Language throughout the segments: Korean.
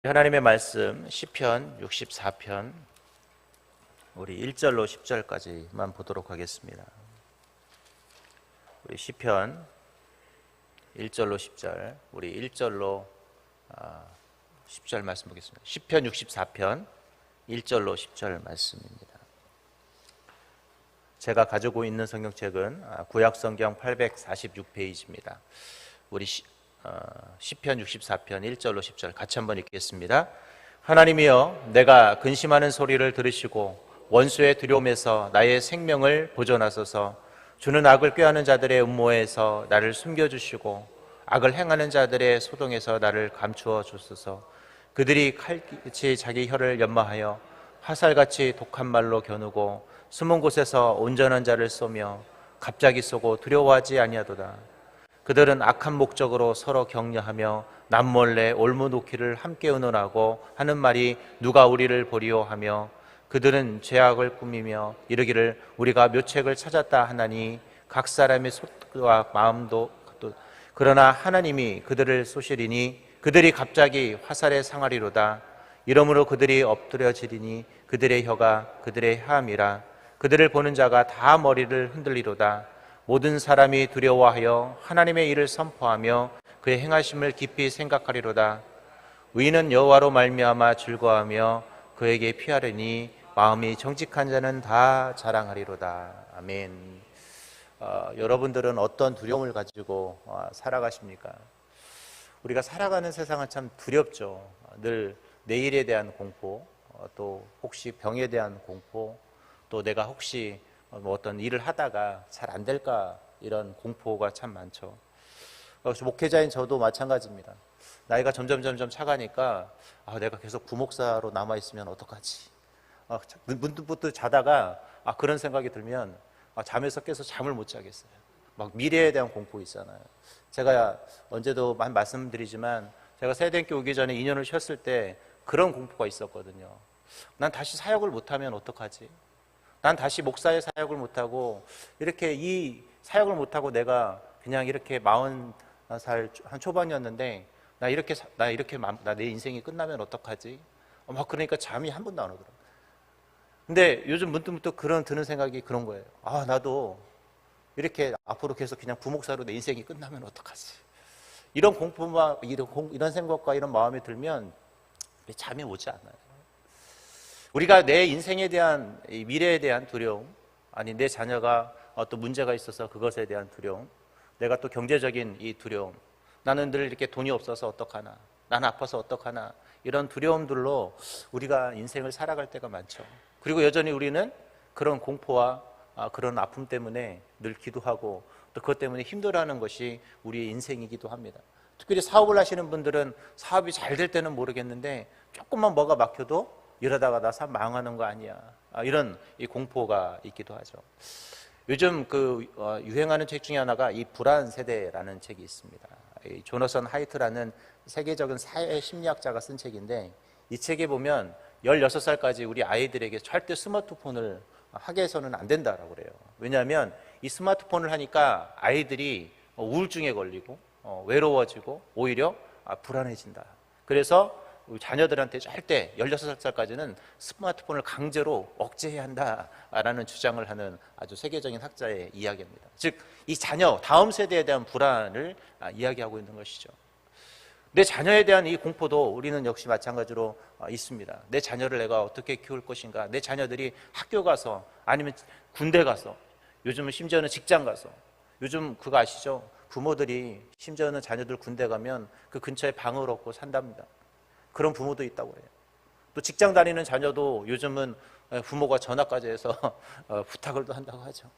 하나님의 말씀 시편 64편 우리 1절로 10절까지만 보도록 하겠습니다. 우리 시편 1절로 10절, 우리 1절로 10절 말씀 보겠습니다. 시편 64편 1절로 10절 말씀입니다. 제가 가지고 있는 성경책은 구약성경 846페이지입니다. 우리 시편 64편 1절로 10절 같이 한번 읽겠습니다. 하나님이여, 내가 근심하는 소리를 들으시고 원수의 두려움에서 나의 생명을 보존하소서. 주는 악을 꾀하는 자들의 음모에서 나를 숨겨주시고 악을 행하는 자들의 소동에서 나를 감추어 주소서. 그들이 칼같이 자기 혀를 연마하여 화살같이 독한 말로 겨누고 숨은 곳에서 온전한 자를 쏘며 갑자기 쏘고 두려워하지 아니하도다. 그들은 악한 목적으로 서로 격려하며 남몰래 올무놓기를 함께 의논하고 하는 말이 누가 우리를 보리오 하며, 그들은 죄악을 꾸미며 이르기를 우리가 묘책을 찾았다 하나니 각 사람의 속과 마음도. 그러나 하나님이 그들을 쏘시리니 그들이 갑자기 화살에 상하리로다. 이러므로 그들이 엎드려지리니 그들의 혀가 그들의 혀함이라. 그들을 보는 자가 다 머리를 흔들리로다. 모든 사람이 두려워하여 하나님의 일을 선포하며 그의 행하심을 깊이 생각하리로다. 의인은 여호와로 말미암아 즐거워하며 그에게 피하려니 마음이 정직한 자는 다 자랑하리로다. 아멘. 여러분들은 어떤 두려움을 가지고 살아가십니까? 우리가 살아가는 세상은 참 두렵죠. 늘 내일에 대한 공포, 또 혹시 병에 대한 공포, 또 내가 혹시 어떤 일을 하다가 잘 안 될까, 이런 공포가 참 많죠. 목회자인 저도 마찬가지입니다. 나이가 점점 차가니까 내가 계속 부목사로 남아있으면 어떡하지? 문득 자다가 그런 생각이 들면 잠에서 깨서 잠을 못 자겠어요. 막 미래에 대한 공포 있잖아요. 제가 언제도 말씀드리지만 제가 세대학교 오기 전에 2년을 쉬었을 때 그런 공포가 있었거든요. 난 다시 사역을 못하면 어떡하지? 난 다시 목사의 사역을 못하고, 이렇게 이 사역을 못하고 내가 그냥 이렇게 40살 한 초반이었는데 나 내 인생이 끝나면 어떡하지? 그러니까 잠이 한 번도 안 오더라고요. 근데 요즘 문득 드는 생각이 그런 거예요. 나도 이렇게 앞으로 계속 그냥 부목사로 내 인생이 끝나면 어떡하지? 이런 공포만, 이런 생각과 이런 마음이 들면 잠이 오지 않아요. 우리가 내 인생에 대한, 미래에 대한 두려움, 아니 내 자녀가 어떤 문제가 있어서 그것에 대한 두려움, 내가 또 경제적인 이 두려움, 나는 늘 이렇게 돈이 없어서 어떡하나, 나는 아파서 어떡하나, 이런 두려움들로 우리가 인생을 살아갈 때가 많죠. 그리고 여전히 우리는 그런 공포와 그런 아픔 때문에 늘 기도하고 또 그것 때문에 힘들어하는 것이 우리의 인생이기도 합니다. 특별히 사업을 하시는 분들은 사업이 잘 될 때는 모르겠는데 조금만 뭐가 막혀도 이러다가 나 사업 망하는 거 아니야, 이런 이 공포가 있기도 하죠. 요즘 유행하는 책 중에 하나가 이 불안 세대라는 책이 있습니다. 이 조너선 하이트라는 세계적인 사회 심리학자가 쓴 책인데, 이 책에 보면 16살까지 우리 아이들에게 절대 스마트폰을 하게 해서는 안 된다라고 그래요. 왜냐하면 이 스마트폰을 하니까 아이들이 우울증에 걸리고 외로워지고 오히려 불안해진다. 그래서 우리 자녀들한테 절대 16살까지는 스마트폰을 강제로 억제해야 한다라는 주장을 하는 아주 세계적인 학자의 이야기입니다. 즉, 이 자녀, 다음 세대에 대한 불안을 이야기하고 있는 것이죠. 내 자녀에 대한 이 공포도 우리는 역시 마찬가지로 있습니다. 내 자녀를 내가 어떻게 키울 것인가, 내 자녀들이 학교 가서, 아니면 군대 가서, 요즘은 심지어는 직장 가서, 요즘 그거 아시죠? 부모들이 심지어는 자녀들 군대 가면 그 근처에 방을 얻고 산답니다. 그런 부모도 있다고 해요. 또 직장 다니는 자녀도 요즘은 부모가 전화까지 해서 부탁을 또 한다고 하죠.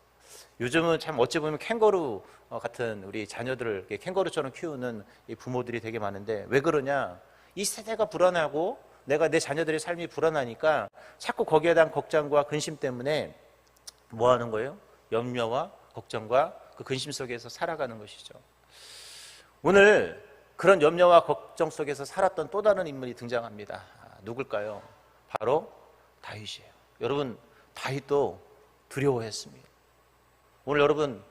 요즘은 참 어찌 보면 캥거루 같은 우리 자녀들을 캥거루처럼 키우는 이 부모들이 되게 많은데, 왜 그러냐? 이 세대가 불안하고 내 자녀들의 삶이 불안하니까 자꾸 거기에 대한 걱정과 근심 때문에 뭐 하는 거예요? 염려와 걱정과 그 근심 속에서 살아가는 것이죠. 오늘 그런 염려와 걱정 속에서 살았던 또 다른 인물이 등장합니다. 누굴까요? 바로 다윗이에요. 여러분, 다윗도 두려워했습니다. 오늘 여러분,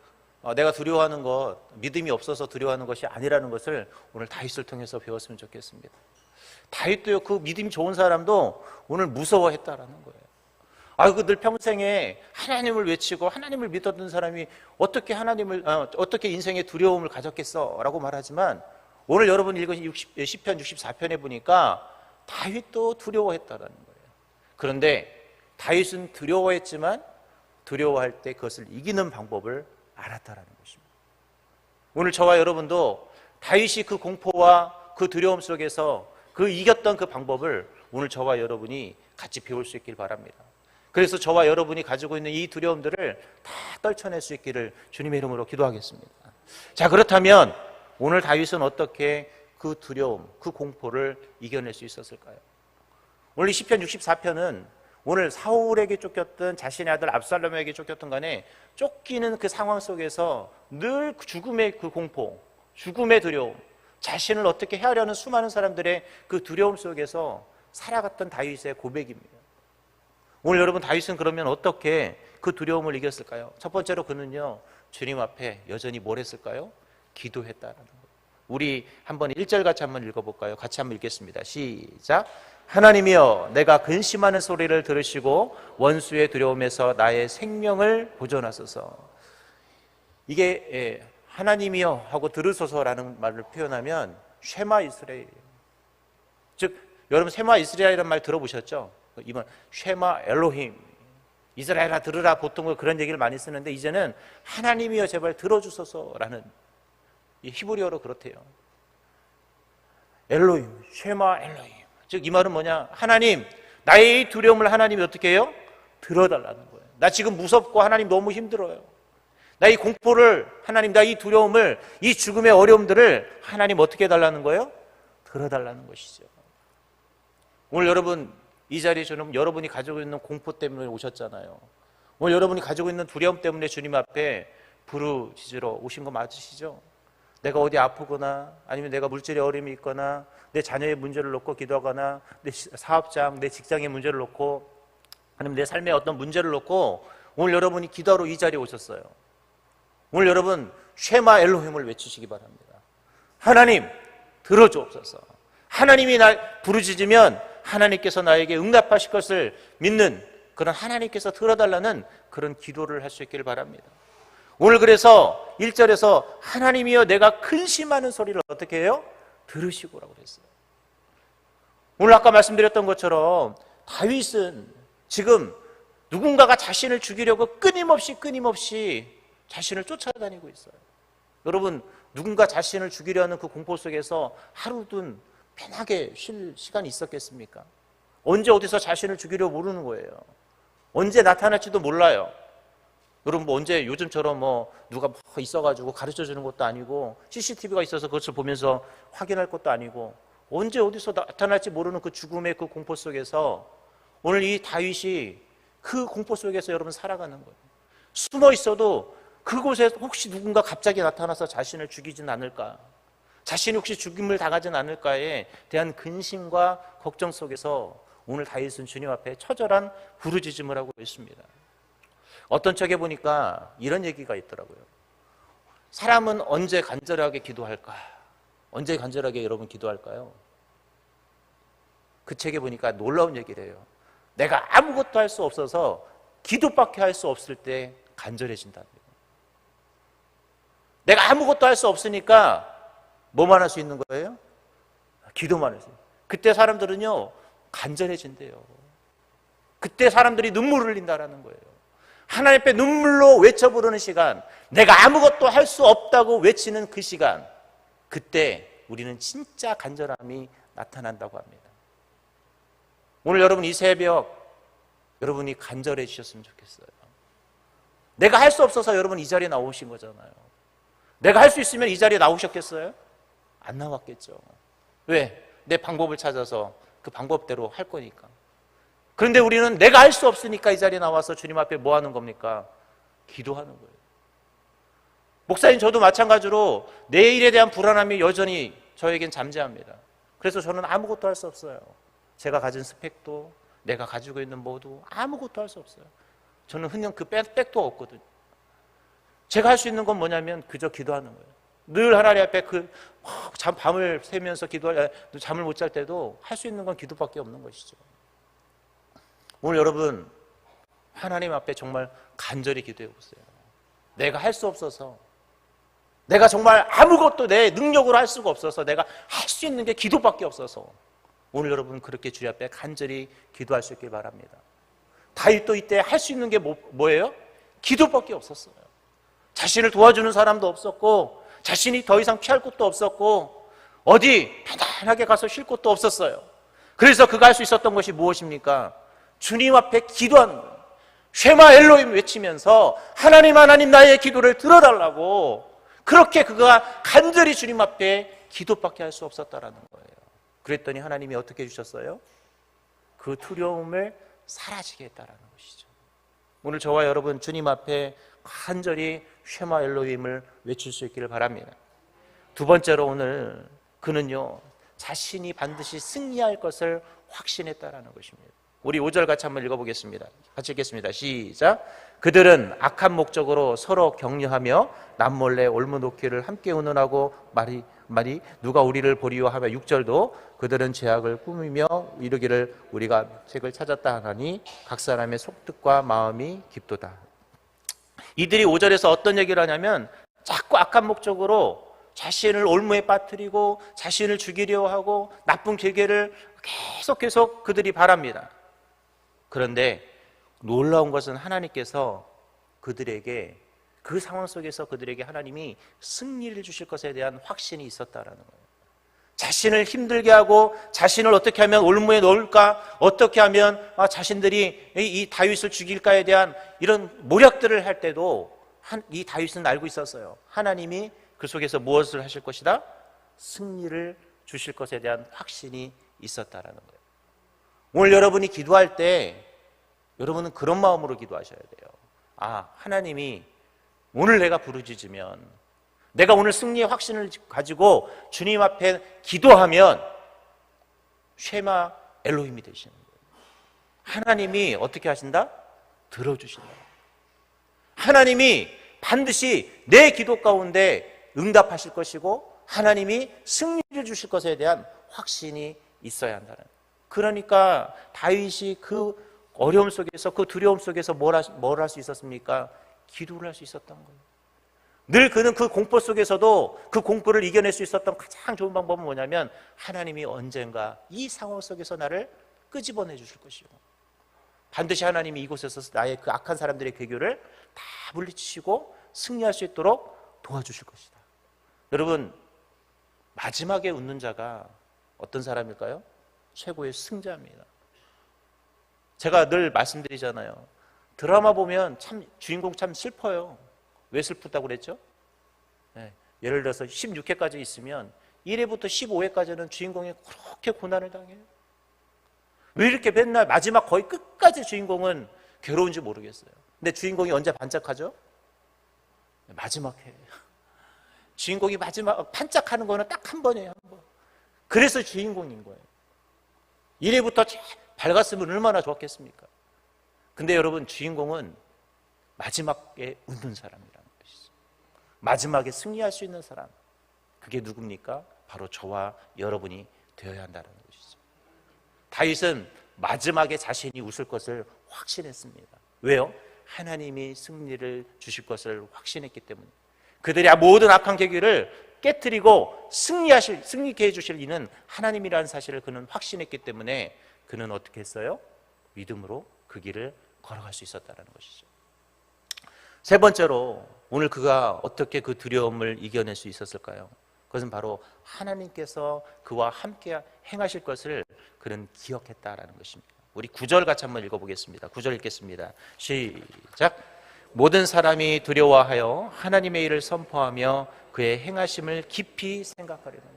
내가 두려워하는 것, 믿음이 없어서 두려워하는 것이 아니라는 것을 오늘 다윗을 통해서 배웠으면 좋겠습니다. 다윗도요, 그 믿음이 좋은 사람도 오늘 무서워했다라는 거예요. 늘 평생에 하나님을 외치고 하나님을 믿었던 사람이 어떻게 어떻게 인생의 두려움을 가졌겠어? 라고 말하지만 오늘 여러분 읽은 시편 64편에 보니까 다윗도 두려워했다라는 거예요. 그런데 다윗은 두려워했지만 두려워할 때 그것을 이기는 방법을 알았다라는 것입니다. 오늘 저와 여러분도 다윗이 그 공포와 그 두려움 속에서 그 이겼던 그 방법을 오늘 저와 여러분이 같이 배울 수 있길 바랍니다. 그래서 저와 여러분이 가지고 있는 이 두려움들을 다 떨쳐낼 수 있기를 주님의 이름으로 기도하겠습니다. 자, 그렇다면 오늘 다윗은 어떻게 그 두려움, 그 공포를 이겨낼 수 있었을까요? 오늘 시편 64편은 오늘 사울에게 쫓겼던 자신의 아들 압살롬에게 쫓겼던 간에 쫓기는 그 상황 속에서 늘 죽음의 그 공포, 죽음의 두려움, 자신을 어떻게 헤아려는 수많은 사람들의 그 두려움 속에서 살아갔던 다윗의 고백입니다. 오늘 여러분, 다윗은 그러면 어떻게 그 두려움을 이겼을까요? 첫 번째로 그는요, 주님 앞에 여전히 뭘 했을까요? 기도했다라는 거예요. 우리 한번 1절 같이 한번 읽어볼까요? 같이 한번 읽겠습니다. 시작. 하나님이여, 내가 근심하는 소리를 들으시고 원수의 두려움에서 나의 생명을 보존하소서. 이게 하나님이여 하고 들으소서라는 말을 표현하면 쉐마 이스라엘, 즉 여러분 쉐마 이스라엘이라는 말 들어보셨죠? 이번 쉐마 엘로힘, 이스라엘아 들으라, 보통 그런 얘기를 많이 쓰는데 이제는 하나님이여 제발 들어주소서라는, 이 히브리어로 그렇대요. 엘로힘, 쉐마 엘로힘, 즉 이 말은 뭐냐, 하나님, 나의 이 두려움을 하나님이 어떻게 해요? 들어달라는 거예요. 나 지금 무섭고 하나님 너무 힘들어요. 나 이 공포를, 하나님 나 이 두려움을, 이 죽음의 어려움들을 하나님 어떻게 해달라는 거예요? 들어달라는 것이죠. 오늘 여러분 이 자리에 저는 여러분이 가지고 있는 공포 때문에 오셨잖아요. 오늘 여러분이 가지고 있는 두려움 때문에 주님 앞에 부르짖으러 오신 거 맞으시죠? 내가 어디 아프거나 아니면 내가 물질의 어려움이 있거나 내 자녀의 문제를 놓고 기도하거나 내 사업장, 내 직장의 문제를 놓고 아니면 내 삶의 어떤 문제를 놓고 오늘 여러분이 기도하러 이 자리에 오셨어요. 오늘 여러분 쉐마 엘로힘을 외치시기 바랍니다. 하나님 들어주옵소서. 하나님이 날 부르짖으면 하나님께서 나에게 응답하실 것을 믿는 그런 하나님께서 들어달라는 그런 기도를 할 수 있기를 바랍니다. 오늘 그래서 1절에서 하나님이여 내가 근심하는 소리를 어떻게 해요? 들으시고라고 그랬어요. 오늘 아까 말씀드렸던 것처럼 다윗은 지금 누군가가 자신을 죽이려고 끊임없이 자신을 쫓아다니고 있어요. 여러분, 누군가 자신을 죽이려는 그 공포 속에서 하루든 편하게 쉴 시간이 있었겠습니까? 언제 어디서 자신을 죽이려고 모르는 거예요. 언제 나타날지도 몰라요. 여러분, 언제 요즘처럼 누가 있어가지고 가르쳐 주는 것도 아니고 CCTV가 있어서 그것을 보면서 확인할 것도 아니고 언제 어디서 나타날지 모르는 그 죽음의 그 공포 속에서 오늘 이 다윗이 그 공포 속에서 여러분 살아가는 거예요. 숨어 있어도 그곳에 혹시 누군가 갑자기 나타나서 자신을 죽이진 않을까, 자신이 혹시 죽임을 당하진 않을까에 대한 근심과 걱정 속에서 오늘 다윗은 주님 앞에 처절한 부르짖음을 하고 있습니다. 어떤 책에 보니까 이런 얘기가 있더라고요. 사람은 언제 간절하게 기도할까? 언제 간절하게 여러분 기도할까요? 그 책에 보니까 놀라운 얘기를 해요. 내가 아무것도 할 수 없어서 기도밖에 할 수 없을 때 간절해진다는 거예요. 내가 아무것도 할 수 없으니까 뭐만 할 수 있는 거예요? 기도만 할 수 있어요. 그때 사람들은요 간절해진대요. 그때 사람들이 눈물을 흘린다라는 거예요. 하나님 앞에 눈물로 외쳐 부르는 시간, 내가 아무것도 할 수 없다고 외치는 그 시간, 그때 우리는 진짜 간절함이 나타난다고 합니다. 오늘 여러분 이 새벽 여러분이 간절해지셨으면 좋겠어요. 내가 할 수 없어서 여러분 이 자리에 나오신 거잖아요. 내가 할 수 있으면 이 자리에 나오셨겠어요? 안 나왔겠죠. 왜? 내 방법을 찾아서 그 방법대로 할 거니까. 그런데 우리는 내가 할 수 없으니까 이 자리에 나와서 주님 앞에 뭐 하는 겁니까? 기도하는 거예요. 목사님, 저도 마찬가지로 내일에 대한 불안함이 여전히 저에겐 잠재합니다. 그래서 저는 아무것도 할 수 없어요. 제가 가진 스펙도, 내가 가지고 있는 뭐도 아무것도 할 수 없어요. 저는 그냥 그 백도 없거든요. 제가 할 수 있는 건 뭐냐면 그저 기도하는 거예요. 늘 하나님 앞에 밤을 새면서 기도할, 잠을 못 잘 때도 할 수 있는 건 기도밖에 없는 것이죠. 오늘 여러분 하나님 앞에 정말 간절히 기도해 보세요. 내가 할 수 없어서, 내가 정말 아무것도 내 능력으로 할 수가 없어서, 내가 할 수 있는 게 기도밖에 없어서, 오늘 여러분 그렇게 주님 앞에 간절히 기도할 수 있길 바랍니다. 다윗도 이때 할 수 있는 게 뭐예요? 기도밖에 없었어요. 자신을 도와주는 사람도 없었고, 자신이 더 이상 피할 곳도 없었고, 어디 편안하게 가서 쉴 곳도 없었어요. 그래서 그가 할 수 있었던 것이 무엇입니까? 주님 앞에 기도하는 거예요. 쉐마 엘로힘 외치면서 하나님 하나님 나의 기도를 들어달라고, 그렇게 그가 간절히 주님 앞에 기도밖에 할 수 없었다라는 거예요. 그랬더니 하나님이 어떻게 해주셨어요? 그 두려움을 사라지게 했다라는 것이죠. 오늘 저와 여러분 주님 앞에 간절히 쉐마 엘로힘을 외칠 수 있기를 바랍니다. 두 번째로 오늘 그는요 자신이 반드시 승리할 것을 확신했다라는 것입니다. 우리 5절 같이 한번 읽어보겠습니다. 같이 읽겠습니다. 시작. 그들은 악한 목적으로 서로 격려하며 남몰래 올무놓기를 함께 의논하고 말이 누가 우리를 보리요 하며 6절도 그들은 죄악을 꾸미며 이르기를 우리가 책을 찾았다 하나니 각 사람의 속뜻과 마음이 깊도다. 이들이 5절에서 어떤 얘기를 하냐면 자꾸 악한 목적으로 자신을 올무에 빠뜨리고 자신을 죽이려 하고 나쁜 계획을 계속 그들이 바랍니다. 그런데 놀라운 것은 하나님께서 그들에게, 그 상황 속에서 그들에게 하나님이 승리를 주실 것에 대한 확신이 있었다라는 거예요. 자신을 힘들게 하고 자신을 어떻게 하면 올무에 넣을까, 어떻게 하면 자신들이 이 다윗을 죽일까에 대한 이런 모략들을 할 때도 이 다윗은 알고 있었어요. 하나님이 그 속에서 무엇을 하실 것이다? 승리를 주실 것에 대한 확신이 있었다라는 거예요. 오늘 여러분이 기도할 때 여러분은 그런 마음으로 기도하셔야 돼요. 하나님이 오늘 내가 부르짖으면, 내가 오늘 승리의 확신을 가지고 주님 앞에 기도하면 쉐마 엘로힘이 되시는 거예요. 하나님이 어떻게 하신다? 들어주신다. 하나님이 반드시 내 기도 가운데 응답하실 것이고 하나님이 승리를 주실 것에 대한 확신이 있어야 한다는 거예요. 그러니까 다윗이 그 어려움 속에서, 그 두려움 속에서 뭘 할 수 있었습니까? 기도를 할 수 있었던 거예요. 늘 그는 그 공포 속에서도 그 공포를 이겨낼 수 있었던 가장 좋은 방법은 뭐냐면 하나님이 언젠가 이 상황 속에서 나를 끄집어내 주실 것이고 반드시 하나님이 이곳에서 나의 그 악한 사람들의 괴교를 다 물리치시고 승리할 수 있도록 도와주실 것이다. 여러분, 마지막에 웃는 자가 어떤 사람일까요? 최고의 승자입니다. 제가 늘 말씀드리잖아요. 드라마 보면 참 주인공 참 슬퍼요. 왜 슬프다고 그랬죠? 예를 들어서 16회까지 있으면 1회부터 15회까지는 주인공이 그렇게 고난을 당해요. 왜 이렇게 맨날 마지막 거의 끝까지 주인공은 괴로운지 모르겠어요. 근데 주인공이 언제 반짝하죠? 마지막 회. 주인공이 마지막 반짝하는 거는 딱 한 번이에요. 한 번. 그래서 주인공인 거예요. 1회부터 밝았으면 얼마나 좋았겠습니까? 근데 여러분, 주인공은 마지막에 웃는 사람이라는 것이죠. 마지막에 승리할 수 있는 사람, 그게 누굽니까? 바로 저와 여러분이 되어야 한다는 것이죠. 다윗은 마지막에 자신이 웃을 것을 확신했습니다. 왜요? 하나님이 승리를 주실 것을 확신했기 때문에. 그들의 모든 악한 계기를 깨뜨리고 승리케 해주실 이는 하나님이라는 사실을 그는 확신했기 때문에 그는 어떻게 했어요? 믿음으로 그 길을 걸어갈 수 있었다는 것이죠. 세 번째로 오늘 그가 어떻게 그 두려움을 이겨낼 수 있었을까요? 그것은 바로 하나님께서 그와 함께 행하실 것을 그는 기억했다라는 것입니다. 우리 9절 같이 한번 읽어보겠습니다. 9절 읽겠습니다. 시작. 모든 사람이 두려워하여 하나님의 일을 선포하며 그의 행하심을 깊이 생각하려는 거예요.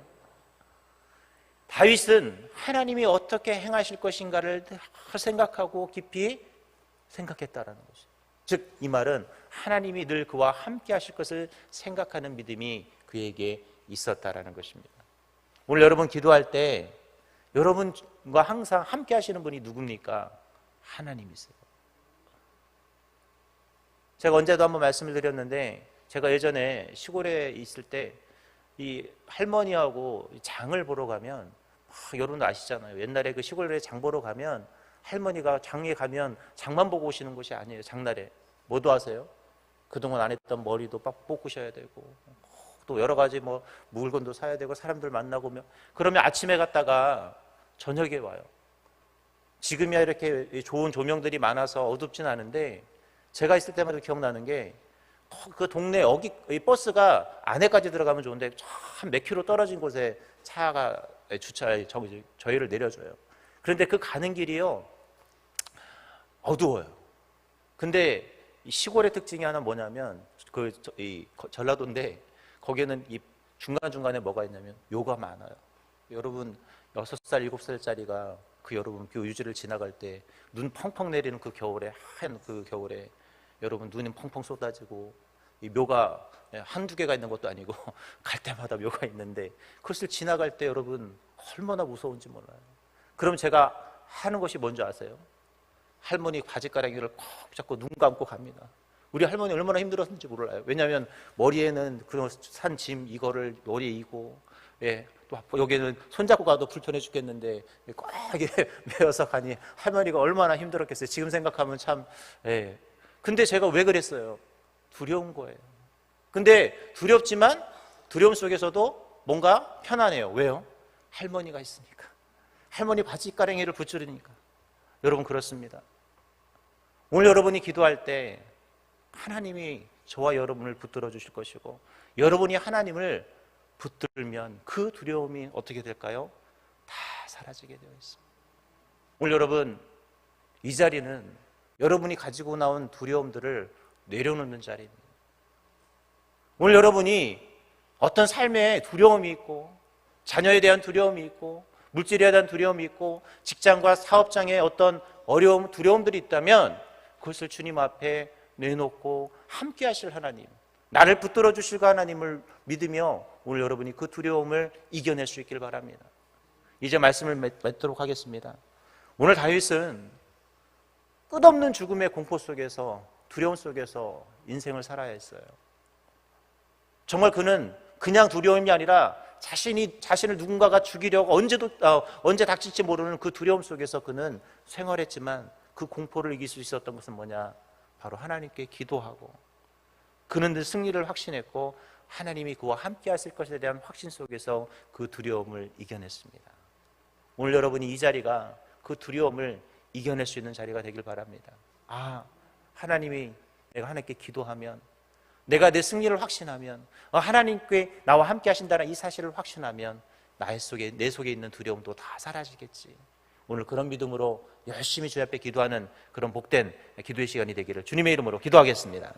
다윗은 하나님이 어떻게 행하실 것인가를 생각하고 깊이 생각했다라는 것이죠. 즉, 이 말은 하나님이 늘 그와 함께 하실 것을 생각하는 믿음이 그에게 있었다라는 것입니다. 오늘 여러분 기도할 때 여러분과 항상 함께 하시는 분이 누굽니까? 하나님이세요. 제가 언제도 한번 말씀을 드렸는데 제가 예전에 시골에 있을 때 이 할머니하고 장을 보러 가면 여러분도 아시잖아요. 옛날에 그 시골에 장 보러 가면 할머니가 장에 가면 장만 보고 오시는 곳이 아니에요. 장날에 뭐도 하세요? 그동안 안 했던 머리도 빡 볶으셔야 되고 또 여러 가지 뭐 물건도 사야 되고 사람들 만나고 그러면 아침에 갔다가 저녁에 와요. 지금이야 이렇게 좋은 조명들이 많아서 어둡진 않은데 제가 있을 때마다 기억나는 게 그 동네 이 버스가 안에까지 들어가면 좋은데 참 몇 킬로 떨어진 곳에 차가 저희를 내려줘요. 그런데 그 가는 길이요 어두워요. 근데 이 시골의 특징이 하나 뭐냐면 이 전라도인데 거기에는 이 중간중간에 뭐가 있냐면 묘가 많아요. 여러분 6살, 7살짜리가 여러분 그 유지를 지나갈 때 눈 펑펑 내리는 그 겨울에 하얀 그 겨울에 여러분 눈이 펑펑 쏟아지고 이 묘가 한두 개가 있는 것도 아니고 갈 때마다 묘가 있는데 그것을 지나갈 때 여러분 얼마나 무서운지 몰라요. 그럼 제가 하는 것이 뭔지 아세요? 할머니 바지가랑이를 콕 잡고 눈 감고 갑니다. 우리 할머니 얼마나 힘들었는지 몰라요. 왜냐하면 머리에는 그 산 짐 이거를 머리에 이고 또 여기는 손잡고 가도 불편해 죽겠는데 꼭 메어서 가니 할머니가 얼마나 힘들었겠어요. 지금 생각하면 참 근데 제가 왜 그랬어요? 두려운 거예요. 근데 두렵지만 두려움 속에서도 뭔가 편안해요. 왜요? 할머니가 있으니까. 할머니 바지가랑이를 붙들으니까. 여러분 그렇습니다. 오늘 여러분이 기도할 때 하나님이 저와 여러분을 붙들어 주실 것이고 여러분이 하나님을 붙들면 그 두려움이 어떻게 될까요? 다 사라지게 되어 있습니다. 오늘 여러분 이 자리는 여러분이 가지고 나온 두려움들을 내려놓는 자리입니다. 오늘 여러분이 어떤 삶에 두려움이 있고 자녀에 대한 두려움이 있고 물질에 대한 두려움이 있고 직장과 사업장에 어떤 어려움, 두려움들이 있다면 그것을 주님 앞에 내놓고 함께 하실 하나님, 나를 붙들어 주실 그 하나님을 믿으며 오늘 여러분이 그 두려움을 이겨낼 수 있길 바랍니다. 이제 말씀을 맺도록 하겠습니다. 오늘 다윗은 끝없는 죽음의 공포 속에서 두려움 속에서 인생을 살아야 했어요. 정말 그는 그냥 두려움이 아니라 자신을 누군가가 죽이려고 언제 닥칠지 모르는 그 두려움 속에서 그는 생활했지만 그 공포를 이길 수 있었던 것은 뭐냐? 바로 하나님께 기도하고 그는 늘 승리를 확신했고 하나님이 그와 함께 하실 것에 대한 확신 속에서 그 두려움을 이겨냈습니다. 오늘 여러분이 이 자리가 그 두려움을 이겨낼 수 있는 자리가 되길 바랍니다. 하나님이 내가 하나님께 기도하면 내가 내 승리를 확신하면 하나님께 나와 함께 하신다는 이 사실을 확신하면 내 속에 있는 두려움도 다 사라지겠지. 오늘 그런 믿음으로 열심히 주 앞에 기도하는 그런 복된 기도의 시간이 되기를 주님의 이름으로 기도하겠습니다.